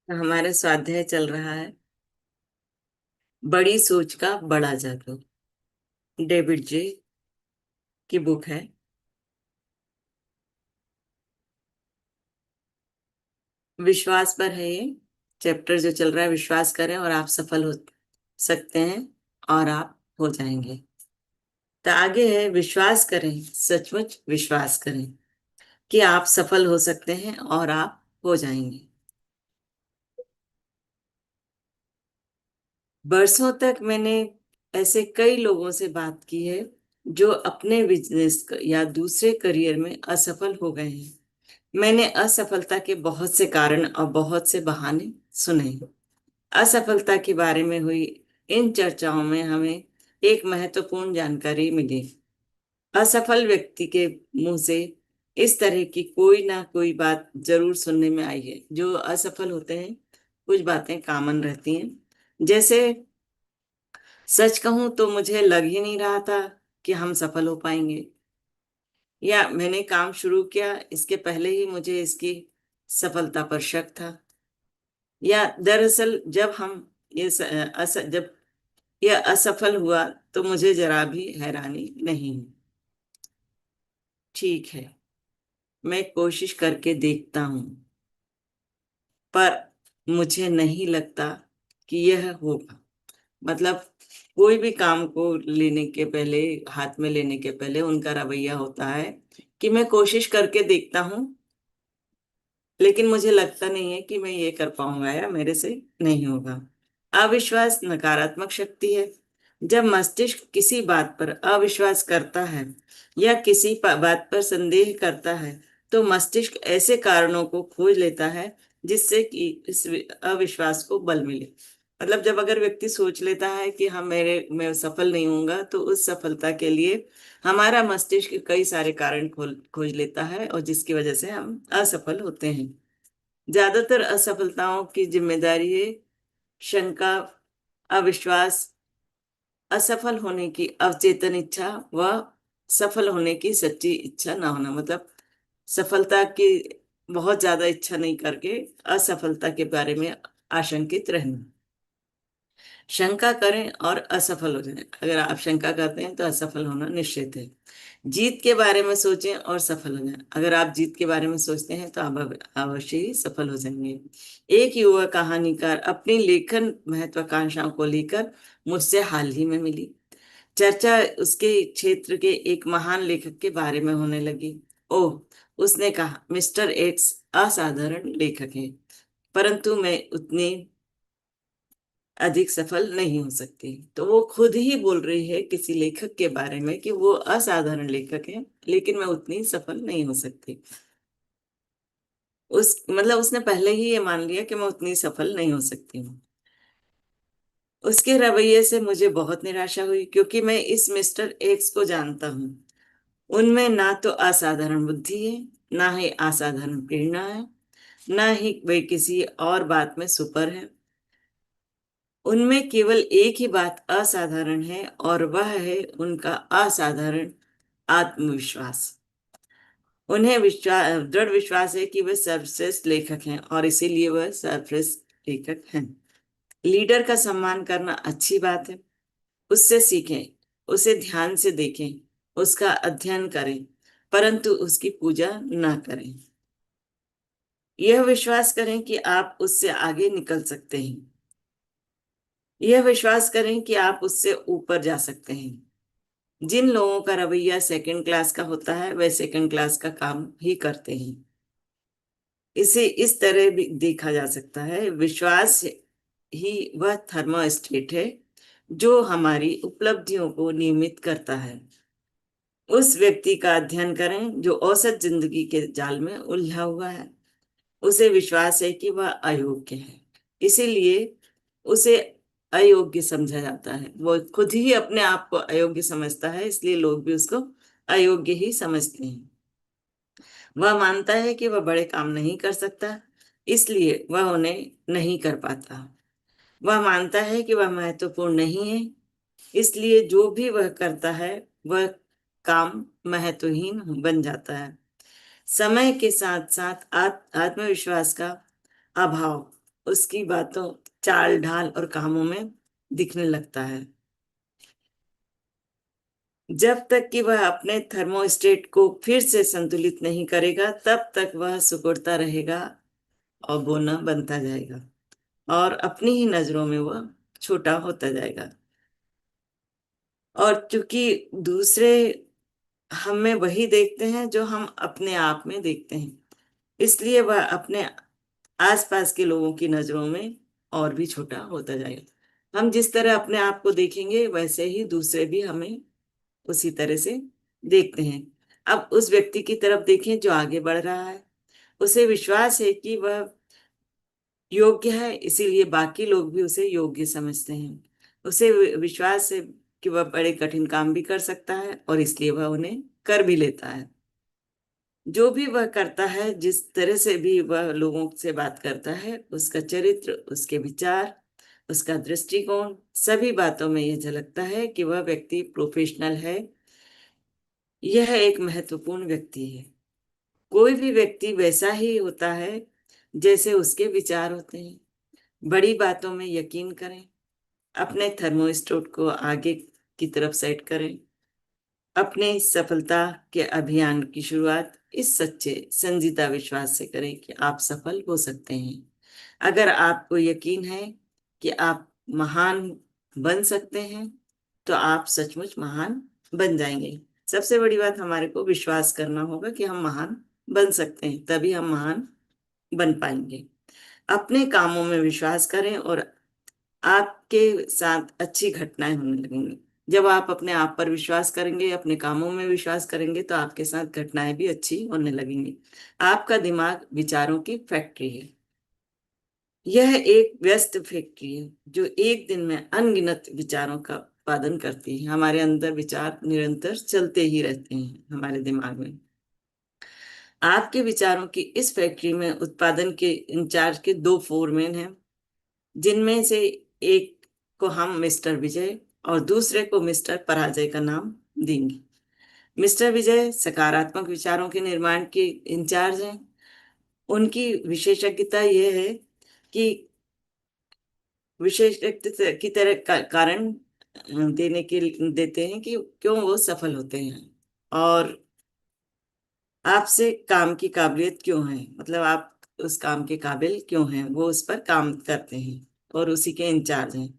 हमारा स्वाध्याय चल रहा है। बड़ी सोच का बड़ा जादू। डेविड जे की बुक है। विश्वास पर है ये चैप्टर जो चल रहा है। विश्वास करें और आप सफल हो सकते हैं और आप हो जाएंगे। तो आगे है, विश्वास करें, सचमुच विश्वास करें कि आप सफल हो सकते हैं और आप हो जाएंगे। बरसों तक मैंने ऐसे कई लोगों से बात की है जो अपने बिजनेस या दूसरे करियर में असफल हो गए हैं। मैंने असफलता के बहुत से कारण और बहुत से बहाने सुने हैं। असफलता के बारे में हुई इन चर्चाओं में हमें एक महत्वपूर्ण जानकारी मिली। असफल व्यक्ति के मुंह से इस तरह की कोई ना कोई बात जरूर सुनने में आई है। जो असफल होते हैं, कुछ बातें कॉमन रहती हैं, जैसे सच कहूं तो मुझे लग ही नहीं रहा था कि हम सफल हो पाएंगे, या मैंने काम शुरू किया इसके पहले ही मुझे इसकी सफलता पर शक था, या दरअसल जब हम जब यह असफल हुआ तो मुझे जरा भी हैरानी नहीं हुई। ठीक है, मैं कोशिश करके देखता हूं, पर मुझे नहीं लगता कि यह होगा। मतलब कोई भी काम को लेने के पहले, हाथ में लेने के पहले उनका रवैया होता है कि मैं कोशिश करके देखता हूं, लेकिन मुझे लगता नहीं है कि मैं ये कर पाऊंगा या मेरे से नहीं होगा। अविश्वास नकारात्मक शक्ति है। जब मस्तिष्क किसी बात पर अविश्वास करता है या किसी बात पर संदेह करता है, तो मस्तिष्क ऐसे कारणों को खोज लेता है जिससे कि इस अविश्वास को बल मिले। मतलब जब अगर व्यक्ति सोच लेता है कि हम मेरे मैं सफल नहीं होऊंगा, तो उस सफलता के लिए हमारा मस्तिष्क कई सारे कारण खोज लेता है, और जिसकी वजह से हम असफल होते हैं। ज्यादातर असफलताओं की जिम्मेदारी है शंका, अविश्वास, असफल होने की अवचेतन इच्छा व सफल होने की सच्ची इच्छा ना होना। मतलब सफलता की बहुत ज्यादा इच्छा नहीं करके असफलता के बारे में आशंकित रहना। शंका करें और असफल हो जाएं। अगर आप शंका करते हैं तो असफल होना निश्चित है। जीत के बारे में सोचें और सफल हो जाएं। अगर आप जीत के बारे में सोचते हैं तो आप अवश्य ही सफल हो जाएंगे। एक युवा कहानीकार अपनी लेखन महत्वाकांक्षाओं को लेकर मुझसे हाल ही में मिली। चर्चा उसके क्षेत्र के एक महान लेखक के बारे में होने लगी। ओह, उसने कहा, मिस्टर एक्स असाधारण लेखक है, परंतु मैं उतनी अधिक सफल नहीं हो सकती। तो वो खुद ही बोल रही है किसी लेखक के बारे में कि वो असाधारण लेखक है, लेकिन मैं उतनी सफल नहीं हो सकती। मतलब उसने पहले ही ये मान लिया कि मैं उतनी सफल नहीं हो सकती हूँ। उसके रवैये से मुझे बहुत निराशा हुई, क्योंकि मैं इस मिस्टर एक्स को जानता हूँ। उनमें ना तो असाधारण बुद्धि है, ना ही असाधारण प्रेरणा है, ना ही वे किसी और बात में सुपर है। उनमें केवल एक ही बात असाधारण है, और वह है उनका असाधारण आत्मविश्वास। उन्हें दृढ़ विश्वास है कि वे सर्वश्रेष्ठ लेखक हैं, और इसीलिए वह सर्वश्रेष्ठ लेखक हैं। लीडर का सम्मान करना अच्छी बात है। उससे सीखें, उसे ध्यान से देखें, उसका अध्ययन करें, परंतु उसकी पूजा ना करें। यह विश्वास करें कि आप उससे आगे निकल सकते हैं। यह विश्वास करें कि आप उससे ऊपर जा सकते हैं। जिन लोगों का रवैया सेकंड क्लास का होता है, वे सेकंड क्लास का काम ही करते हैं। इसे इस तरह भी देखा जा सकता है, विश्वास ही वह थर्मोस्टेट है जो हमारी उपलब्धियों को नियमित करता है। उस व्यक्ति का अध्ययन करें जो औसत जिंदगी के जाल में उलझा हुआ है। उसे विश्वास है कि वह अयोग्य है, इसीलिए उसे अयोग्य समझा जाता है। वो खुद ही अपने आप को अयोग्य समझता है, इसलिए लोग भी उसको अयोग्य ही समझते हैं। वह मानता है कि वह बड़े काम नहीं कर सकता, इसलिए वह उन्हें नहीं कर पाता। वह मानता है कि वह महत्वपूर्ण नहीं है, इसलिए जो भी वह करता है वह काम महत्वहीन बन जाता है। समय के साथ साथ आत्मविश्वास का अभाव उसकी बातों, चाल ढाल और कामों में दिखने लगता है। जब तक कि वह अपने थर्मोस्टेट को फिर से संतुलित नहीं करेगा, तब तक वह सिकुड़ता रहेगा और बोना बनता जाएगा, और अपनी ही नजरों में वह छोटा होता जाएगा। और क्योंकि दूसरे हम में वही देखते हैं जो हम अपने आप में देखते हैं, इसलिए वह अपने आसपास के लोगों की नजरों में और भी छोटा होता जाएगा। हम जिस तरह अपने आप को देखेंगे, वैसे ही दूसरे भी हमें उसी तरह से देखते हैं। अब उस व्यक्ति की तरफ देखें जो आगे बढ़ रहा है। उसे विश्वास है कि वह योग्य है, इसीलिए बाकी लोग भी उसे योग्य समझते हैं। उसे विश्वास है कि वह बड़े कठिन काम भी कर सकता है, और इसलिए वह उन्हें कर भी लेता है। जो भी वह करता है, जिस तरह से भी वह लोगों से बात करता है, उसका चरित्र, उसके विचार, उसका दृष्टिकोण, सभी बातों में यह झलकता है कि वह व्यक्ति प्रोफेशनल है। यह एक महत्वपूर्ण व्यक्ति है। कोई भी व्यक्ति वैसा ही होता है जैसे उसके विचार होते हैं। बड़ी बातों में यकीन करें, अपने थर्मोस्टेट को आगे की तरफ सेट करें। अपने सफलता के अभियान की शुरुआत इस सच्चे संजीदा विश्वास से करें कि आप सफल हो सकते हैं। अगर आपको यकीन है कि आप महान बन सकते हैं, तो आप सचमुच महान बन जाएंगे। सबसे बड़ी बात, हमारे को विश्वास करना होगा कि हम महान बन सकते हैं, तभी हम महान बन पाएंगे। अपने कामों में विश्वास करें और आपके साथ अच्छी घटनाएं होने लगेंगी। जब आप अपने आप पर विश्वास करेंगे, अपने कामों में विश्वास करेंगे, तो आपके साथ घटनाएं भी अच्छी होने लगेंगी। आपका दिमाग विचारों की फैक्ट्री है। यह एक व्यस्त फैक्ट्री है जो एक दिन में अनगिनत विचारों का उत्पादन करती है। हमारे अंदर विचार निरंतर चलते ही रहते हैं हमारे दिमाग में। आपके विचारों की इस फैक्ट्री में उत्पादन के इंचार्ज के दो फोरमैन हैं, जिनमें से एक को हम मिस्टर विजय और दूसरे को मिस्टर पराजय का नाम देंगे। मिस्टर विजय सकारात्मक विचारों के निर्माण के इंचार्ज हैं। उनकी विशेषज्ञता यह है कि विशेषज्ञता की तरह कारण देने के देते हैं कि क्यों वो सफल होते हैं, और आपसे काम की काबिलियत क्यों है, मतलब आप उस काम के काबिल क्यों हैं, वो उस पर काम करते हैं और उसी के इंचार्ज हैं।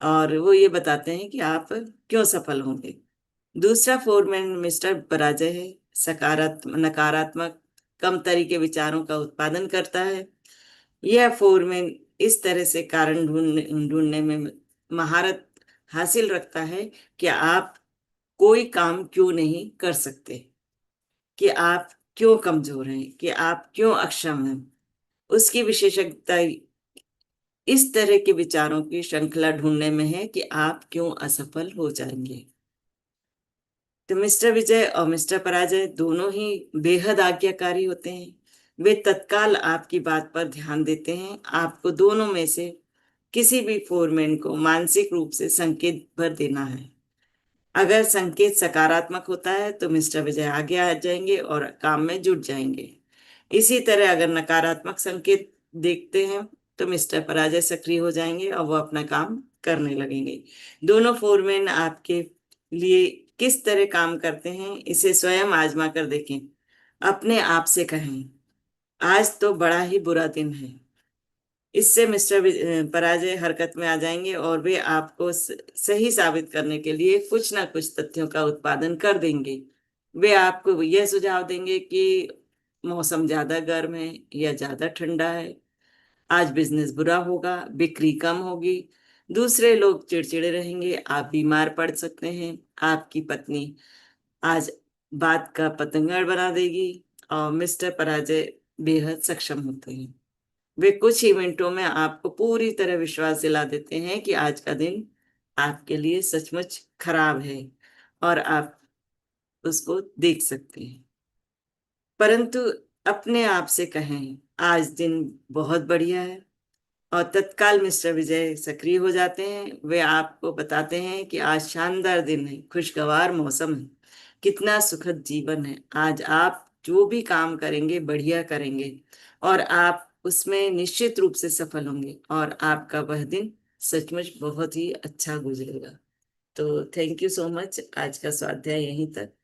और वो ये बताते हैं कि आप क्यों सफल होंगे। दूसरा फोरमैन मिस्टर पराजय है। सकारात्मक नकारात्मक कम तरीके विचारों का उत्पादन करता है। यह फोरमैन इस तरह से कारण ढूंढने में महारत हासिल रखता है कि आप कोई काम क्यों नहीं कर सकते, कि आप क्यों कमजोर हैं, कि आप क्यों अक्षम हैं। उसकी विशेषज्ञता इस तरह के विचारों की श्रृंखला ढूंढने में है कि आप क्यों असफल हो जाएंगे। तो मिस्टर विजय और मिस्टर पराजय दोनों ही बेहद आज्ञाकारी होते हैं। वे तत्काल आपकी बात पर ध्यान देते हैं। आपको दोनों में से किसी भी फोरमैन को मानसिक रूप से संकेत भर देना है। अगर संकेत सकारात्मक होता है तो मिस्टर विजय आगे आ जाएंगे और काम में जुट जाएंगे। इसी तरह अगर नकारात्मक संकेत देखते हैं तो मिस्टर पराजय सक्रिय हो जाएंगे और वो अपना काम करने लगेंगे। दोनों फोरमैन आपके लिए किस तरह काम करते हैं, इसे स्वयं आजमा कर देखें। अपने आप से कहें, आज तो बड़ा ही बुरा दिन है। इससे मिस्टर पराजय हरकत में आ जाएंगे और वे आपको सही साबित करने के लिए कुछ ना कुछ तथ्यों का उत्पादन कर देंगे। वे आपको यह सुझाव देंगे कि मौसम ज्यादा गर्म है या ज्यादा ठंडा है, आज बिजनेस बुरा होगा, बिक्री कम होगी, दूसरे लोग चिड़चिड़े रहेंगे, आप बीमार पड़ सकते हैं, आपकी पत्नी आज बात का पतंगड़ बना देगी। और मिस्टर पराजय बेहद सक्षम होते हैं। वे कुछ ही मिनटों में आपको पूरी तरह विश्वास दिला देते हैं कि आज का दिन आपके लिए सचमुच खराब है और आप उसको देख सकते हैं। परंतु अपने आप से कहें, आज दिन बहुत बढ़िया है, और तत्काल मिस्टर विजय सक्रिय हो जाते हैं। वे आपको बताते हैं कि आज शानदार दिन है, खुशगवार मौसम है, कितना सुखद जीवन है। आज आप जो भी काम करेंगे बढ़िया करेंगे और आप उसमें निश्चित रूप से सफल होंगे और आपका वह दिन सचमुच बहुत ही अच्छा गुजरेगा। तो थैंक यू सो मच। आज का स्वाध्याय यहीं तक।